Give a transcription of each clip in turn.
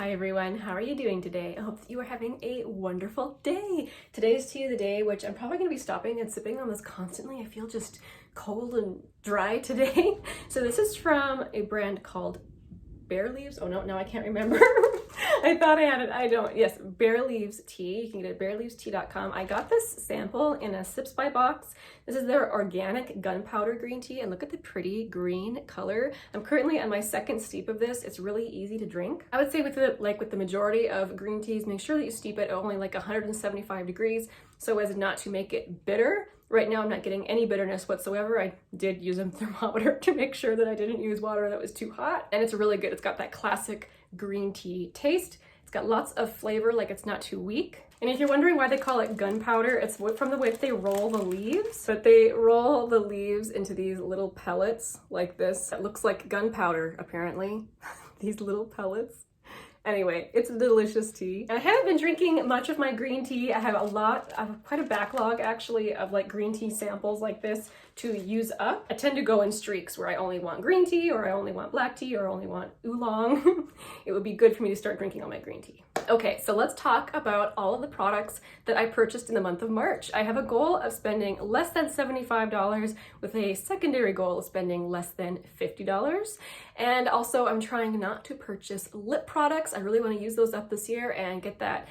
Hi everyone, how are you doing today? I hope that you are having a wonderful day. Today's tea of the day, which I'm probably going to be stopping and sipping on this constantly. I feel just cold and dry today. So this is from a brand called Bare Leaves. Oh no, now I can't remember. I thought I had it, I don't. Yes, Bare Leaves tea. You can get it at bareleavestea.com. I got this sample in a Sips by box. This is their organic gunpowder green tea, and look at the pretty green color. I'm currently on my second steep of this. It's really easy to drink. I would say with the majority of green teas, make sure that you steep it at only like 175 degrees so as not to make it bitter. Right now I'm not getting any bitterness whatsoever. I did use a thermometer to make sure that I didn't use water that was too hot, and it's really good. It's got that classic green tea taste. It's got lots of flavor, like it's not too weak. And if you're wondering why they call it gunpowder, it's from the way they roll the leaves. But they roll the leaves into these little pellets like this. It looks like gunpowder, apparently. These little pellets. Anyway, it's a delicious tea. And I haven't been drinking much of my green tea. I have quite a backlog actually of like green tea samples like this to use up. I tend to go in streaks where I only want green tea, or I only want black tea, or I only want oolong. It would be good for me to start drinking all my green tea. Okay, so let's talk about all of the products that I purchased in the month of March. I have a goal of spending less than $75 with a secondary goal of spending less than $50. And also I'm trying not to purchase lip products. I really want to use those up this year and get that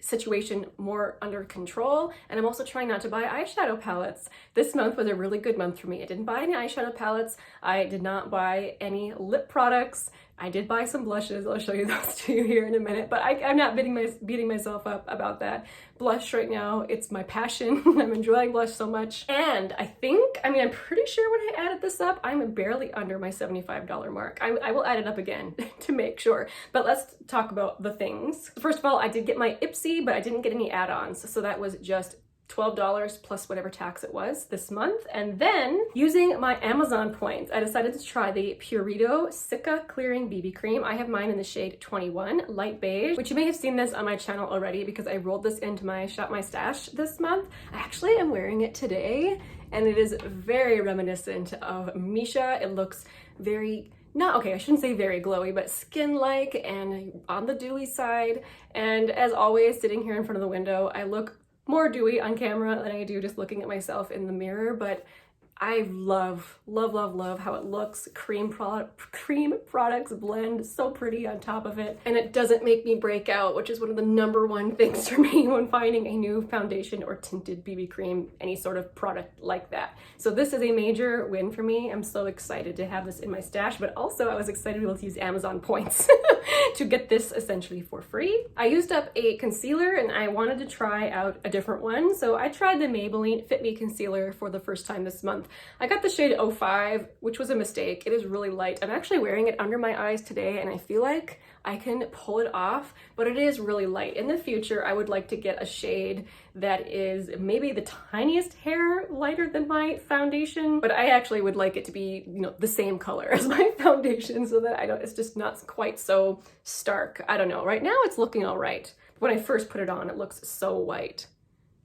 situation more under control. And I'm also trying not to buy eyeshadow palettes. This month was a really good month for me. I didn't buy any eyeshadow palettes. I did not buy any lip products. I did buy some blushes. I'll show you those to you here in a minute, but I'm not beating myself up about that. Blush right now, it's my passion. I'm enjoying blush so much. And I'm pretty sure when I added this up, I'm barely under my $75 mark. I will add it up again to make sure. But let's talk about the things. First of all, I did get my Ipsy, but I didn't get any add-ons. So that was just $12 plus whatever tax it was this month. And then using my Amazon points, I decided to try the Purito Cica Clearing BB Cream. I have mine in the shade 21, light beige, which you may have seen this on my channel already because I rolled this into my Shop My Stash this month. I actually am wearing it today, and it is very reminiscent of Misha. It looks very, I shouldn't say very glowy, but skin-like and on the dewy side. And as always, sitting here in front of the window, I look more dewy on camera than I do just looking at myself in the mirror, but I love how it looks. Cream products blend so pretty on top of it, and it doesn't make me break out, which is one of the #1 things for me when finding a new foundation or tinted BB cream, any sort of product like that. So this is a major win for me. I'm so excited to have this in my stash, but also I was excited to be able to use Amazon points to get this essentially for free. I used up a concealer and I wanted to try out a different one, so I tried the Maybelline Fit Me concealer for the first time this month. I got the shade 05, which was a mistake. It is really light. I'm actually wearing it under my eyes today, and I feel like I can pull it off, but it is really light. In the future, I would like to get a shade that is maybe the tiniest hair lighter than my foundation, but I actually would like it to be, the same color as my foundation so that it's just not quite so stark. I don't know. Right now, it's looking all right. When I first put it on, it looks so white.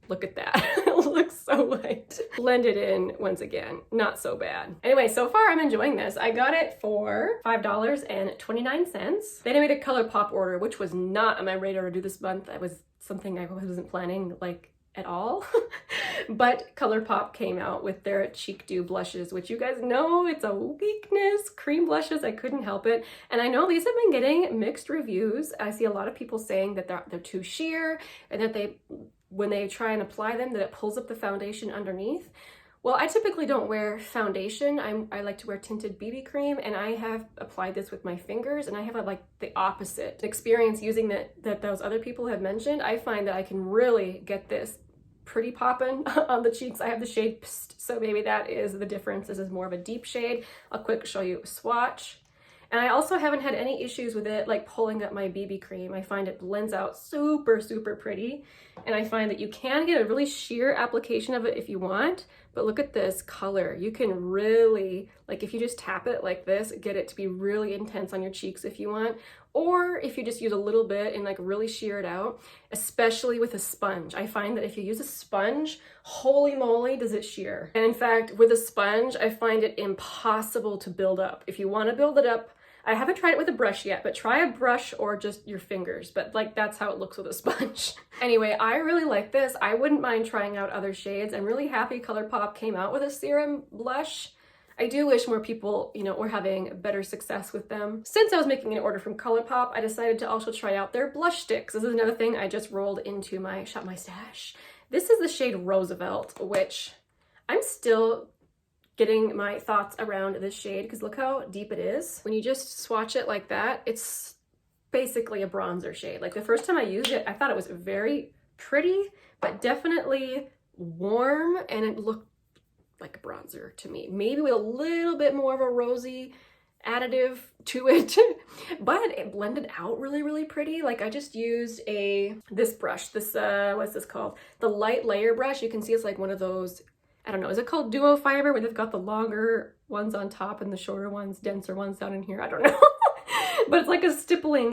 Look at that. It looks so white. Blended in once again. Not so bad. Anyway, so far I'm enjoying this. I got it for $5.29. Then I made a Colourpop order, which was not on my radar to do this month. That was something I wasn't planning at all. But Colourpop came out with their Cheek Dew blushes, which you guys know it's a weakness. Cream blushes, I couldn't help it. And I know these have been getting mixed reviews. I see a lot of people saying that they're too sheer, and that when they try and apply them, that it pulls up the foundation underneath. Well, I typically don't wear foundation. I like to wear tinted BB cream, and I have applied this with my fingers, and I have the opposite experience using that those other people have mentioned. I find that I can really get this pretty poppin' on the cheeks. I have the shade Psst, so maybe that is the difference. This is more of a deep shade. I'll quick show you a swatch. And I also haven't had any issues with it pulling up my BB cream. I find it blends out super pretty. And I find that you can get a really sheer application of it if you want, but look at this color. You can really, if you just tap it like this, get it to be really intense on your cheeks if you want. Or if you just use a little bit and really sheer it out, especially with a sponge. I find that if you use a sponge, holy moly, does it sheer. And in fact, with a sponge, I find it impossible to build up. If you want to build it up, I haven't tried it with a brush yet, but try a brush or just your fingers, but like that's how it looks with a sponge. Anyway, I really like this. I wouldn't mind trying out other shades. I'm really happy Colourpop came out with a serum blush. I do wish more people, you know, were having better success with them. Since I was making an order from Colourpop, I decided to also try out their blush sticks. This is another thing I just rolled into my Shop My Stash. This is the shade Roosevelt, which I'm still getting my thoughts around this shade because look how deep it is. When you just swatch it like that, it's basically a bronzer shade. Like the first time I used it, I thought it was very pretty, but definitely warm, and it looked like a bronzer to me. Maybe with a little bit more of a rosy additive to it, but it blended out really, really pretty. Like I just used this brush, what's this called? The light layer brush. You can see it's like one of those, I don't know, is it called duo fiber where they've got the longer ones on top and the shorter ones, denser ones down in here? I don't know. But it's like a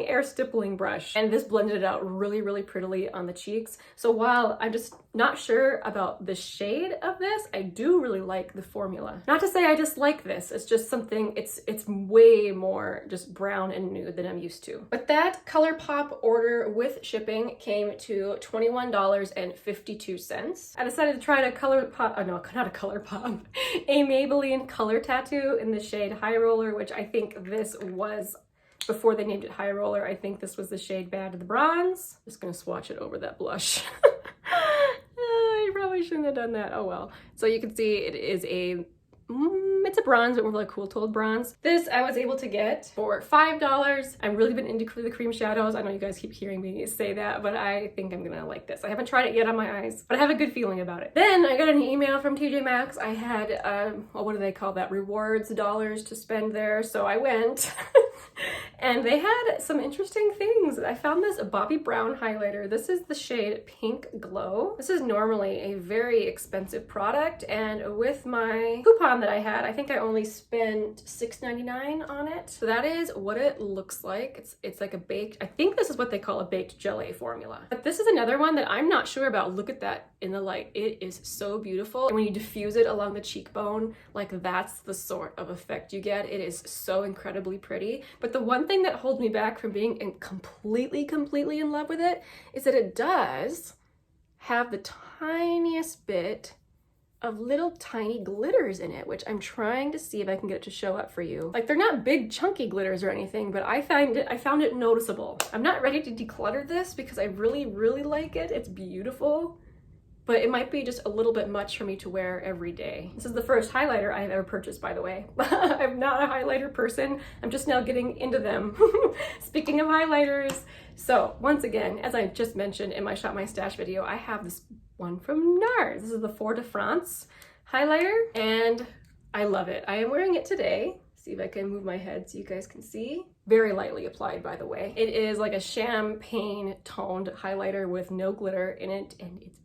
air stippling brush. And this blended it out really, really prettily on the cheeks. So while I'm just not sure about the shade of this, I do really like the formula. Not to say I just like this, it's just something, it's way more just brown and nude than I'm used to. But that Colourpop order with shipping came to $21.52. I decided to try a Colourpop, oh no, not a Colourpop, a Maybelline Color Tattoo in the shade High Roller, which I think this was, before they named it High Roller, I think this was the shade Bad to the Bronze. Just gonna swatch it over that blush. I probably shouldn't have done that, oh well. So you can see it is it's a bronze, but more like Cool Toned bronze. This I was able to get for $5. I've really been into the cream shadows. I know you guys keep hearing me say that, but I think I'm gonna like this. I haven't tried it yet on my eyes, but I have a good feeling about it. Then I got an email from TJ Maxx. I had, well, what do they call that? Rewards dollars to spend there. So I went and they had some interesting things. I found this Bobbi Brown highlighter. This is the shade Pink Glow. This is normally a very expensive product, and with my coupon that I had, I think I only spent $6.99 on it. So that is what it looks like. It's like a baked, I think this is what they call a baked gelée formula. But this is another one that I'm not sure about. Look at that in the light. It is so beautiful. And when you diffuse it along the cheekbone, like that's the sort of effect you get. It is so incredibly pretty. But the one thing that holds me back from being completely in love with it is that it does have the tiniest bit of little tiny glitters in it, which I'm trying to see if I can get it to show up for you. Like they're not big chunky glitters or anything, but I found it noticeable. I'm not ready to declutter this because I really like it. It's beautiful, but it might be just a little bit much for me to wear every day. This is the first highlighter I've ever purchased, by the way. I'm not a highlighter person. I'm just now getting into them. Speaking of highlighters, so once again, as I just mentioned in my Shop My Stash video, I have this one from NARS. This is the Fort de France highlighter, and I love it. I am wearing it today. See if I can move my head so you guys can see. Very lightly applied, by the way. It is like a champagne toned highlighter with no glitter in it, and it's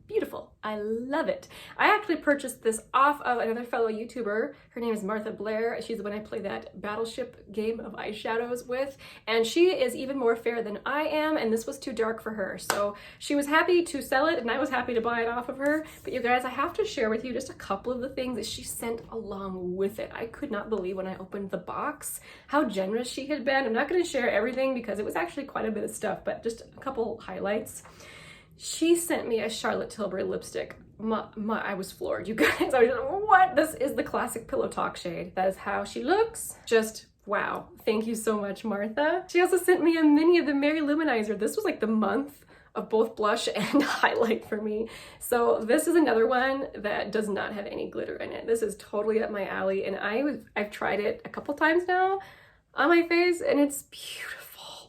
beautiful. I love it. I actually purchased this off of another fellow YouTuber. Her name is Martha Blair. She's the one I play that Battleship game of eyeshadows with, and she is even more fair than I am, and this was too dark for her. So she was happy to sell it, and I was happy to buy it off of her. But you guys, I have to share with you just a couple of the things that she sent along with it. I could not believe when I opened the box how generous she had been. I'm not going to share everything because it was actually quite a bit of stuff, but just a couple highlights. She sent me a Charlotte Tilbury lipstick. I was floored, you guys. I was just, what? This is the classic Pillow Talk shade. That is how she looks. Just wow. Thank you so much, Martha. She also sent me a mini of the Mary Luminizer. This was like the month of both blush and highlight for me. So this is another one that does not have any glitter in it. This is totally up my alley, and I've tried it a couple times now on my face, and it's beautiful.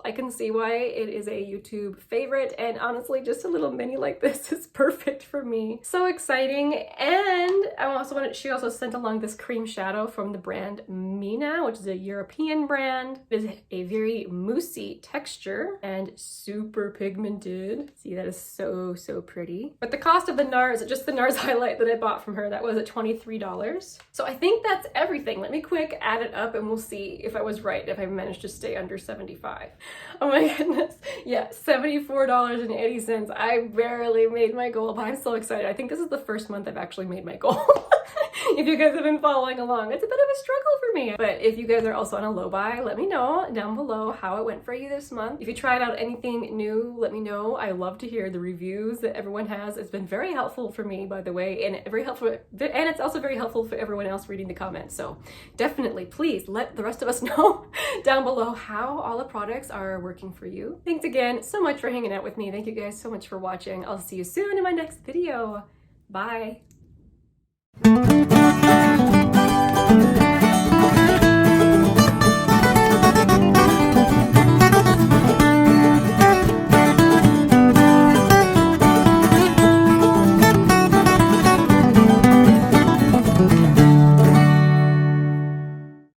I can see why it is a YouTube favorite, and honestly, just a little mini like this is perfect for me. So exciting. And she also sent along this cream shadow from the brand Mina, which is a European brand. It is a very moussey texture and super pigmented. See, that is so pretty. But the cost of the NARS, just the NARS highlight that I bought from her, that was at $23. So I think that's everything. Let me quick add it up and we'll see if I was right, if I managed to stay under 75. Oh my goodness. Yeah, $74.80. I barely made my goal, but I'm so excited. I think this is the first month I've actually made my goal. If you guys have been following along, it's a bit of a struggle for me. But if you guys are also on a low buy, let me know down below how it went for you this month. If you tried out anything new, let me know. I love to hear the reviews that everyone has. It's been very helpful for me, by the way, and very helpful, and it's also very helpful for everyone else reading the comments. So definitely, please let the rest of us know down below how all the products are working for you. Thanks again so much for hanging out with me. Thank you guys so much for watching. I'll see you soon in my next video. Bye.